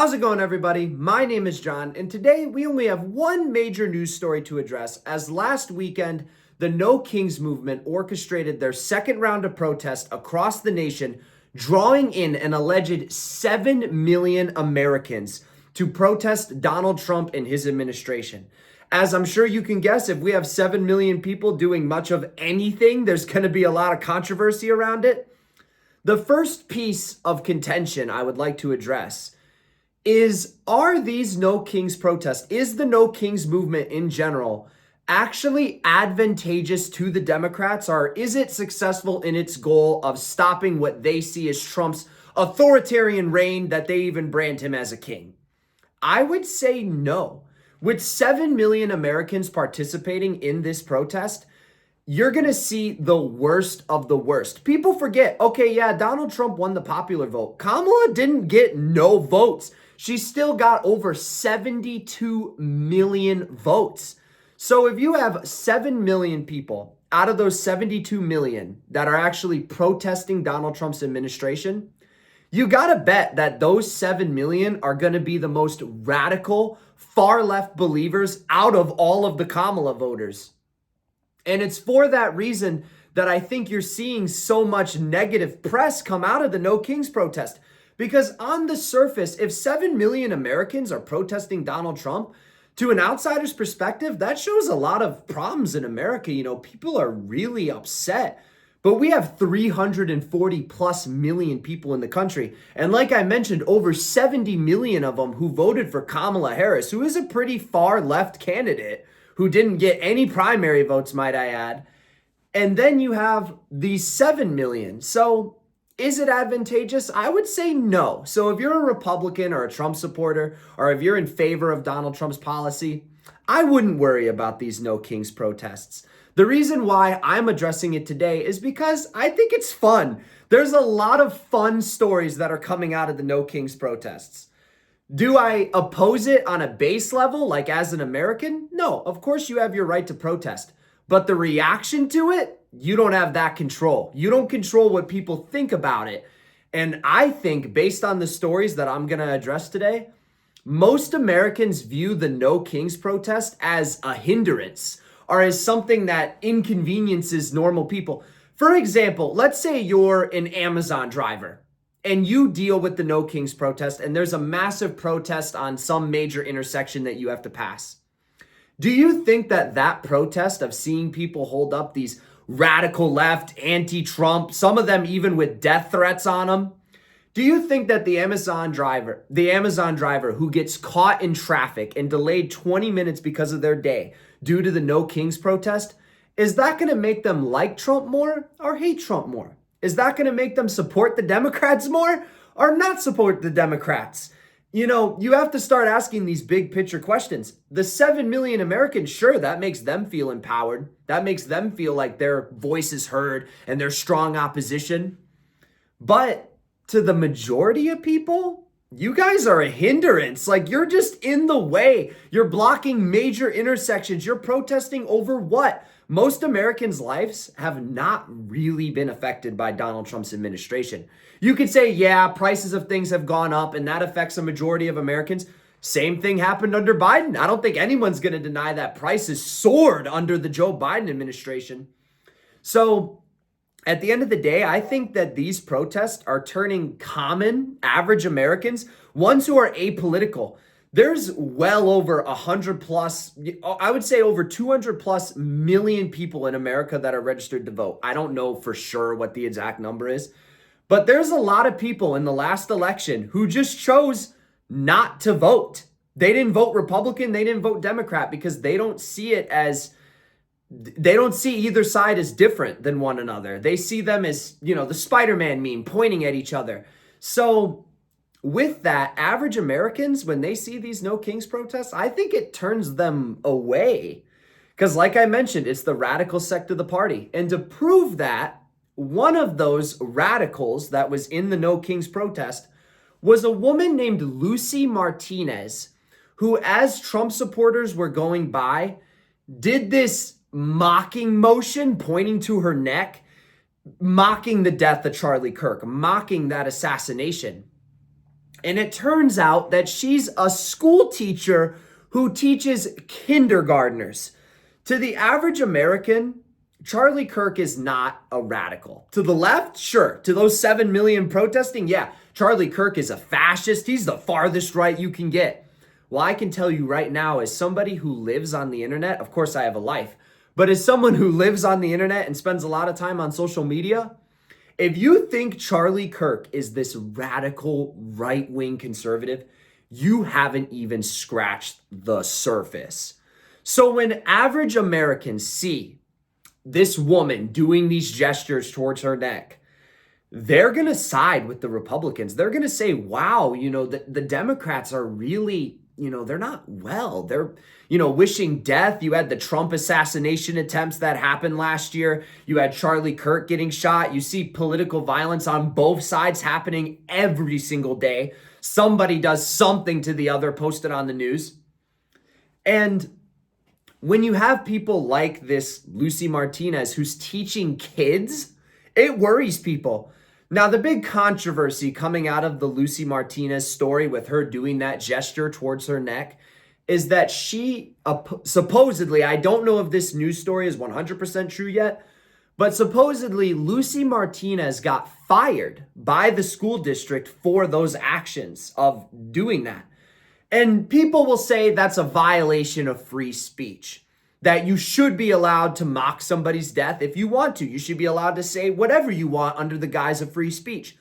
How's it going, everybody? My name is John, and today we only have one major news story to address, as last weekend, the No Kings movement orchestrated their second round of protests across the nation, drawing in an alleged 7 million Americans to protest Donald Trump and his administration. As I'm sure you can guess, if we have 7 million people doing much of anything, there's going to be a lot of controversy around it. The first piece of contention I would like to address are these No Kings protests, is the No Kings movement in general actually advantageous to the Democrats, or is it successful in its goal of stopping what they see as Trump's authoritarian reign that they even brand him as a king? I would say no. With 7 million Americans participating in this protest, you're going to see the worst of the worst. People forget, okay, yeah, Donald Trump won the popular vote. Kamala didn't get no votes. She still got over 72 million votes. So if you have 7 million people out of those 72 million that are actually protesting Donald Trump's administration, you got to bet that those 7 million are going to be the most radical, far left believers out of all of the Kamala voters. And it's for that reason that I think you're seeing so much negative press come out of the No Kings protest. Because on the surface, if 7 million Americans are protesting Donald Trump, to an outsider's perspective, that shows a lot of problems in America. You know, people are really upset. But we have 340 plus million people in the country. And like I mentioned, over 70 million of them who voted for Kamala Harris, who is a pretty far left candidate, who didn't get any primary votes, might I add. And then you have these 7 million. So is it advantageous? I would say no. So if you're a Republican or a Trump supporter, or if you're in favor of Donald Trump's policy, I wouldn't worry about these No Kings protests. The reason why I'm addressing it today is because I think it's fun. There's a lot of fun stories that are coming out of the No Kings protests. Do I oppose it on a base level, like as an American? No, of course you have your right to protest. But the reaction to it, you don't have that control. You don't control what people think about it. And I think, based on the stories that I'm going to address today, most Americans view the No Kings protest as a hindrance or as something that inconveniences normal people. For example, let's say you're an Amazon driver and you deal with the No Kings protest, and there's a massive protest on some major intersection that you have to pass. Do you think that that protest of seeing people hold up these radical left, anti-Trump, some of them even with death threats on them, do you think that the Amazon driver who gets caught in traffic and delayed 20 minutes because of their day due to the No Kings protest, is that going to make them like Trump more or hate Trump more? Is that going to make them support the Democrats more or not support the Democrats? You know, you have to start asking these big picture questions. The 7 million Americans, sure, that makes them feel empowered. That makes them feel like their voice is heard and there's strong opposition. But to the majority of people, you guys are a hindrance. Like, you're just in the way. You're blocking major intersections. You're protesting over what? Most Americans' lives have not really been affected by Donald Trump's administration. You could say, yeah, prices of things have gone up and that affects a majority of Americans. Same thing happened under Biden. I don't think anyone's going to deny that prices soared under the Joe Biden administration. So at the end of the day, I think that these protests are turning common, average Americans, ones who are apolitical. There's well over 100 plus, I would say over 200 plus million people in America that are registered to vote. I don't know for sure what the exact number is, but there's a lot of people in the last election who just chose not to vote. They didn't vote Republican, they didn't vote Democrat because they don't see either side as different than one another. They see them as, you know, the Spider-Man meme pointing at each other. So with that, average Americans, when they see these No Kings protests, I think it turns them away. Because like I mentioned, it's the radical sect of the party. And to prove that, one of those radicals that was in the No Kings protest was a woman named Lucy Martinez, who, as Trump supporters were going by, did this mocking motion, pointing to her neck, mocking the death of Charlie Kirk, mocking that assassination. And it turns out that she's a school teacher who teaches kindergartners. To the average American, Charlie Kirk is not a radical. To the left, sure. To those 7 million protesting, yeah, Charlie Kirk is a fascist. He's the farthest right you can get. Well, I can tell you right now, as somebody who lives on the internet, of course I have a life, but as someone who lives on the internet and spends a lot of time on social media, if you think Charlie Kirk is this radical right-wing conservative, you haven't even scratched the surface. So when average Americans see this woman doing these gestures towards her neck, they're going to side with the Republicans. They're going to say, wow, the Democrats are really, they're not well. They're, wishing death. You had the Trump assassination attempts that happened last year. You had Charlie Kirk getting shot. You see political violence on both sides happening every single day. Somebody does something to the other, posted on the news. And when you have people like this Lucy Martinez who's teaching kids, it worries people. Now, the big controversy coming out of the Lucy Martinez story with her doing that gesture towards her neck is that she supposedly, I don't know if this news story is 100% true yet, but supposedly Lucy Martinez got fired by the school district for those actions of doing that. And people will say that's a violation of free speech, that you should be allowed to mock somebody's death if you want to. You should be allowed to say whatever you want under the guise of free speech.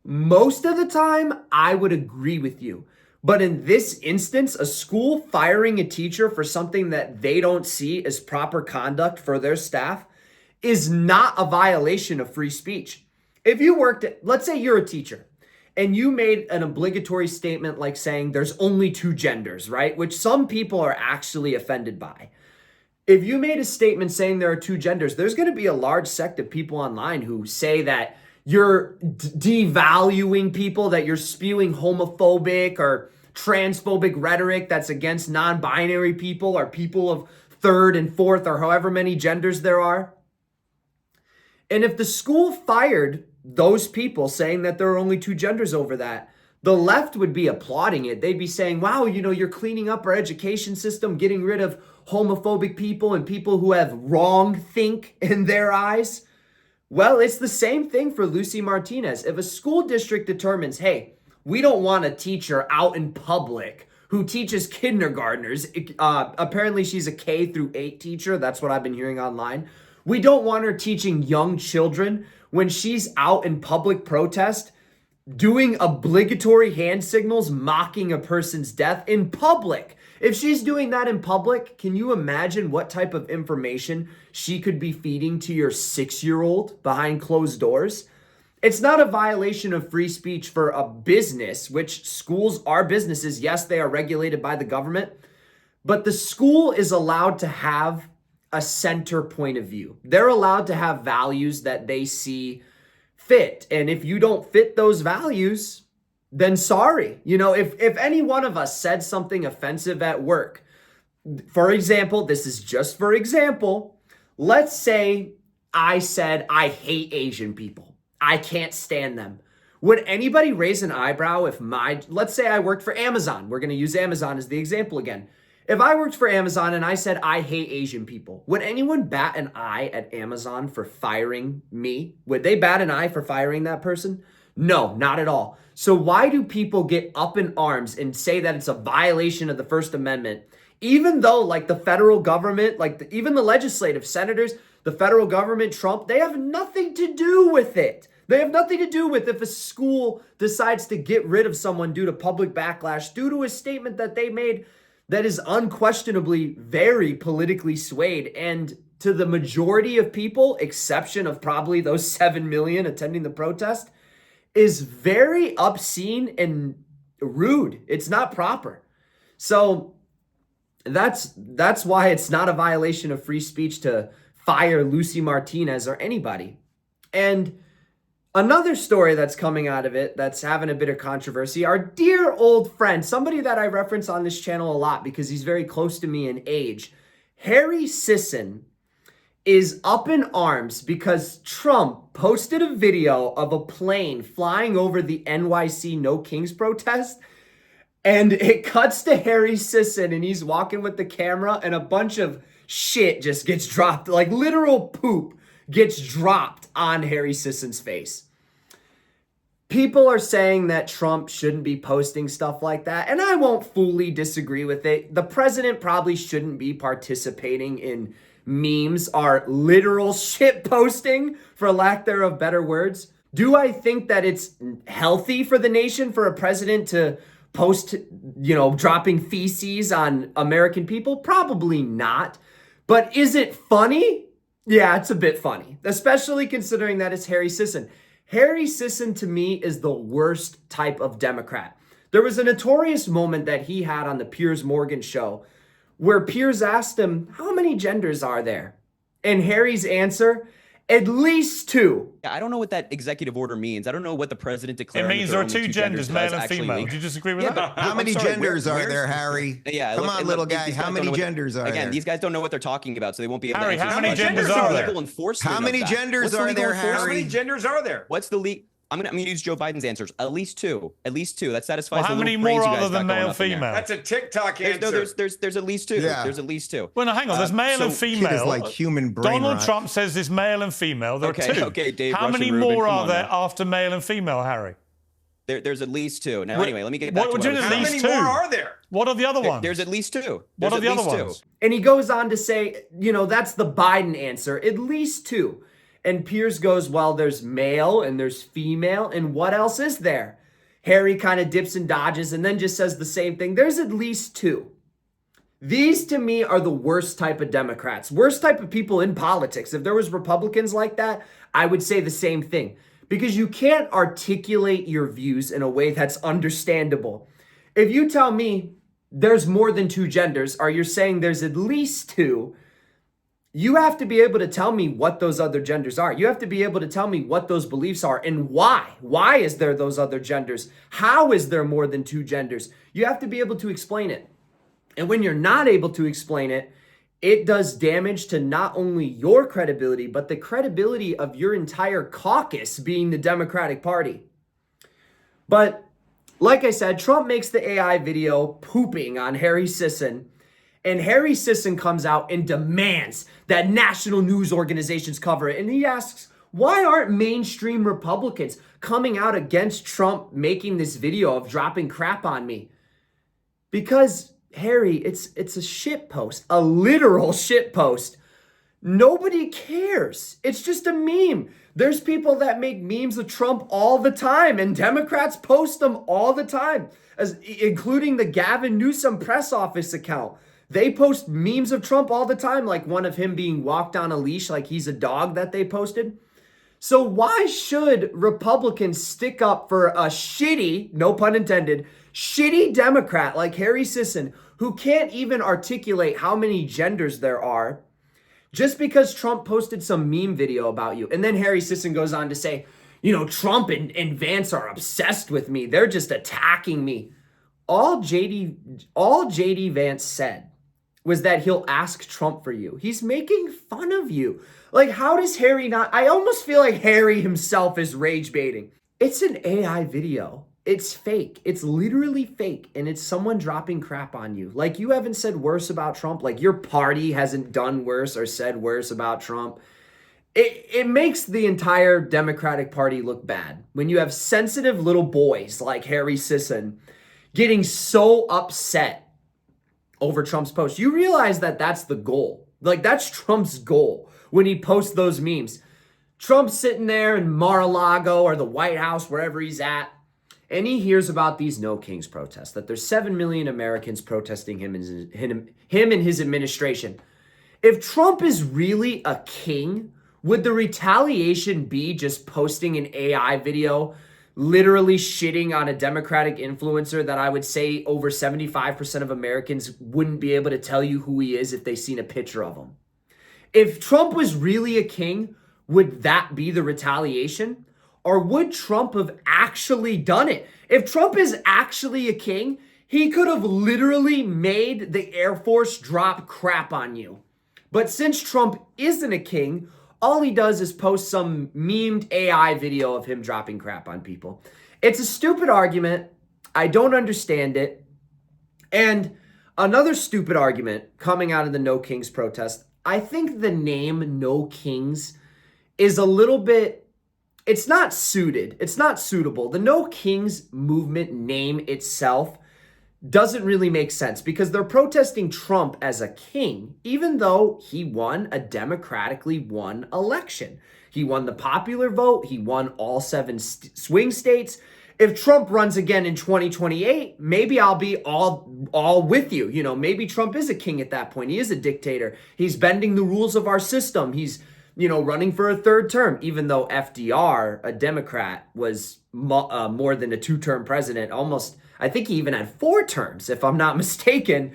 Most of the time, I would agree with you. But in this instance, a school firing a teacher for something that they don't see as proper conduct for their staff is not a violation of free speech. If you worked at, let's say you're a teacher, and you made an obligatory statement like saying there's only two genders, right? Which some people are actually offended by. If you made a statement saying there are two genders, there's going to be a large sect of people online who say that you're devaluing people, that you're spewing homophobic or transphobic rhetoric that's against non-binary people or people of third and fourth or however many genders there are. And if the school fired those people saying that there are only two genders over that, the left would be applauding it. They'd be saying, wow, you're cleaning up our education system, getting rid of homophobic people and people who have wrong think in their eyes. Well, it's the same thing for Lucy Martinez. If a school district determines, hey, we don't want a teacher out in public who teaches kindergartners. Apparently she's a K through 8 teacher. That's what I've been hearing online. We don't want her teaching young children when she's out in public protest, doing obligatory hand signals, mocking a person's death in public. If she's doing that in public, can you imagine what type of information she could be feeding to your 6-year-old behind closed doors? It's not a violation of free speech for a business, which schools are businesses. Yes, they are regulated by the government, but the school is allowed to have a center point of view. They're allowed to have values that they see fit. And if you don't fit those values, then sorry. If any one of us said something offensive at work, for example, this is just for example, let's say I said, I hate Asian people. I can't stand them. Would anybody raise an eyebrow if let's say I worked for Amazon. We're going to use Amazon as the example again. If I worked for Amazon and I said, I hate Asian people, would anyone bat an eye at Amazon for firing me? Would they bat an eye for firing that person? No, not at all. So why do people get up in arms and say that it's a violation of the First Amendment, even though like the federal government, even the legislative senators, the federal government, Trump, they have nothing to do with it. They have nothing to do with if a school decides to get rid of someone due to public backlash, due to a statement that they made that is unquestionably very politically swayed. And to the majority of people, exception of probably those 7 million attending the protest, is very obscene and rude. It's not proper. So that's why it's not a violation of free speech to fire Lucy Martinez or anybody. And another story that's coming out of it that's having a bit of controversy, our dear old friend, somebody that I reference on this channel a lot because he's very close to me in age, Harry Sisson is up in arms because Trump posted a video of a plane flying over the NYC No Kings protest. And it cuts to Harry Sisson, and he's walking with the camera, and a bunch of shit just gets dropped, like literal poop gets dropped on Harry Sisson's face. People are saying that Trump shouldn't be posting stuff like that, and I won't fully disagree with it. The president probably shouldn't be participating in memes or literal shit posting, for lack thereof better words. Do I think that it's healthy for the nation for a president to post, dropping feces on American people? Probably not. But is it funny? Yeah, it's a bit funny, especially considering that it's Harry Sisson. Harry Sisson, to me, is the worst type of Democrat. There was a notorious moment that he had on the Piers Morgan show where Piers asked him, how many genders are there? And Harry's answer, at least 2. Yeah, I don't know what that executive order means. I don't know what the president declared. It means there are two genders, male and female. Do you disagree with that? How many genders are there, Harry? Yeah, come on, little guy. How many genders are there? Again, these guys don't know what they're talking about, so they won't be able Harry, to answer. how many genders are there? How many genders are there, Harry? How many genders are there? What's the legal? I'm gonna use Joe Biden's answers. At least 2. At least 2. That satisfies. Well, how the many little more phrase you other guys than got going male, up in there. female? That's a TikTok answer. There's at least 2. Yeah. There's at least 2. Well, no, hang on. There's male and female. Kid is like human brain Donald rot. Trump says there's male and female. There are 2. Okay, Dave. How many Russian Rubin, more come are on there now. after male and female, Harry? There's at least 2. Now, anyway, let me get back What to would you what I was at How least many 2? more are there? What are the other ones? There's at least 2. What are the other ones? And he goes on to say, that's the Biden answer, at least 2. And Piers goes, well, there's male and there's female, and what else is there? Harry kind of dips and dodges and then just says the same thing. There's at least 2. These, to me, are the worst type of Democrats, worst type of people in politics. If there was Republicans like that, I would say the same thing. Because you can't articulate your views in a way that's understandable. If you tell me there's more than 2 genders, or you're saying there's at least 2, you have to be able to tell me what those other genders are. You have to be able to tell me what those beliefs are and why. Why is there those other genders? How is there more than 2 genders? You have to be able to explain it. And when you're not able to explain it, it does damage to not only your credibility, but the credibility of your entire caucus, being the Democratic Party. But like I said, Trump makes the AI video pooping on Harry Sisson. And Harry Sisson comes out and demands that national news organizations cover it. And he asks, why aren't mainstream Republicans coming out against Trump making this video of dropping crap on me? Because, Harry, it's a shit post, a literal shit post. Nobody cares. It's just a meme. There's people that make memes of Trump all the time, and Democrats post them all the time, including the Gavin Newsom press office account. They post memes of Trump all the time, like one of him being walked on a leash like he's a dog that they posted. So why should Republicans stick up for a shitty, no pun intended, shitty Democrat like Harry Sisson, who can't even articulate how many genders there are, just because Trump posted some meme video about you? And then Harry Sisson goes on to say, Trump and Vance are obsessed with me. They're just attacking me. All JD Vance said was that he'll ask Trump for you. He's making fun of you. Like, how does Harry not? I almost feel like Harry himself is rage baiting. It's an AI video. It's fake. It's literally fake. And it's someone dropping crap on you. Like, you haven't said worse about Trump. Like, your party hasn't done worse or said worse about Trump. It makes the entire Democratic Party look bad when you have sensitive little boys like Harry Sisson getting so upset over Trump's post. You realize that that's the goal. Like, that's Trump's goal when he posts those memes. Trump's sitting there in Mar-a-Lago or the White House, wherever he's at, and he hears about these No Kings protests, that there's 7 million Americans protesting him and his administration. If Trump is really a king, would the retaliation be just posting an AI video literally shitting on a Democratic influencer that I would say over 75% of Americans wouldn't be able to tell you who he is if they seen a picture of him? If Trump was really a king, would that be the retaliation? Or would Trump have actually done it? If Trump is actually a king, he could have literally made the Air Force drop crap on you. But since Trump isn't a king, all he does is post some memed AI video of him dropping crap on people. It's a stupid argument. I don't understand it. And another stupid argument coming out of the No Kings protest, I think the name No Kings is a little bit, it's not suited. It's not suitable. The No Kings movement name itself doesn't really make sense because they're protesting Trump as a king, even though he won a democratically won election. He won the popular vote. He won all 7 swing states. If Trump runs again in 2028, maybe I'll be all with you. You know, maybe Trump is a king at that point. He is a dictator. He's bending the rules of our system. He's, you know, running for a 3rd term, even though FDR, a Democrat, was more than a 2-term president. Almost, I think he even had 4 terms, if I'm not mistaken.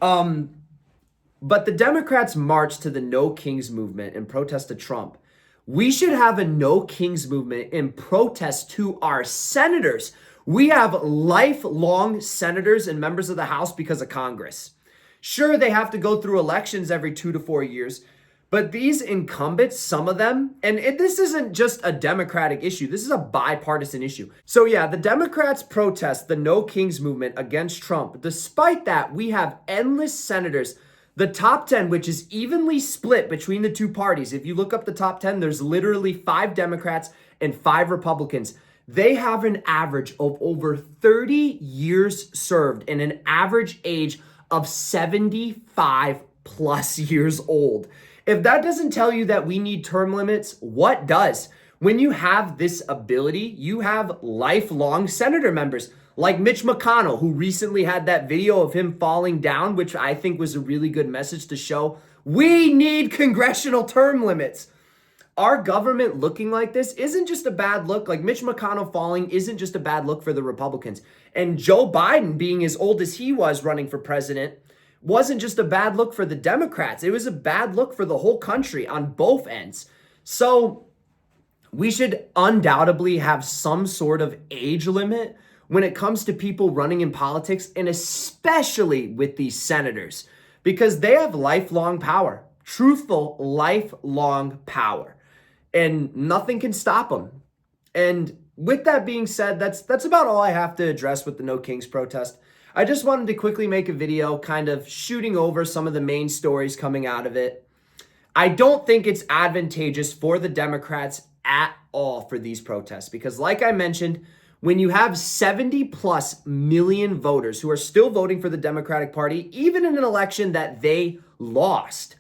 But the Democrats marched to the No Kings movement in protest to Trump. We should have a No Kings movement in protest to our senators. We have lifelong senators and members of the House because of Congress. Sure, they have to go through elections every 2 to 4 years, but these incumbents, some of them, and this isn't just a Democratic issue, this is a bipartisan issue. So yeah, the Democrats protest the No Kings movement against Trump. Despite that, we have endless senators. The top 10, which is evenly split between the 2 parties. If you look up the top 10, there's literally 5 Democrats and 5 Republicans. They have an average of over 30 years served and an average age of 75 plus years old. If that doesn't tell you that we need term limits, what does? When you have this ability, you have lifelong senator members like Mitch McConnell, who recently had that video of him falling down, which I think was a really good message to show we need congressional term limits. Our government looking like this isn't just a bad look. Like Mitch McConnell falling isn't just a bad look for the Republicans. And Joe Biden being as old as he was running for president wasn't just a bad look for the Democrats. It was a bad look for the whole country on both ends. So we should undoubtedly have some sort of age limit when it comes to people running in politics, and especially with these senators, because they have lifelong power, truthful lifelong power, and nothing can stop them. And with that being said, that's about all I have to address with the No Kings protest. I just wanted to quickly make a video kind of shooting over some of the main stories coming out of it. I don't think it's advantageous for the Democrats at all for these protests because, like I mentioned, when you have 70 plus million voters who are still voting for the Democratic Party, even in an election that they lost,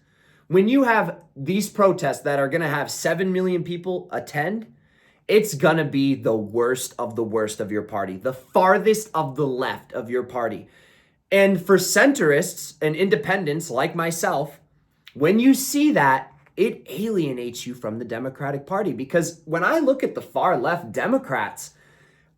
when you have these protests that are going to have 7 million people attend, it's going to be the worst of your party, the farthest of the left of your party. And for centrists and independents like myself, when you see that, it alienates you from the Democratic Party. Because when I look at the far left Democrats,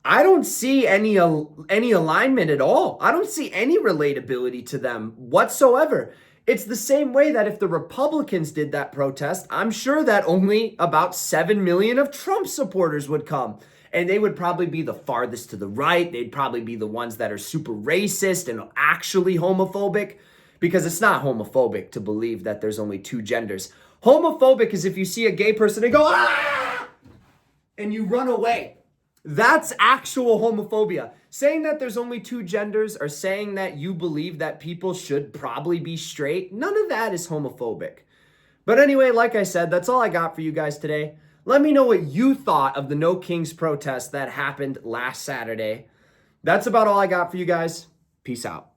I don't see any alignment at all. I don't see any relatability to them whatsoever. It's the same way that if the Republicans did that protest, I'm sure that only about 7 million of Trump supporters would come. And they would probably be the farthest to the right. They'd probably be the ones that are super racist and actually homophobic, because it's not homophobic to believe that there's only 2 genders. Homophobic is if you see a gay person and go, ah, and you run away. That's actual homophobia. Saying that there's only 2 genders or saying that you believe that people should probably be straight, none of that is homophobic. But anyway, like I said, that's all I got for you guys today. Let me know what you thought of the No Kings protest that happened last Saturday. That's about all I got for you guys. Peace out.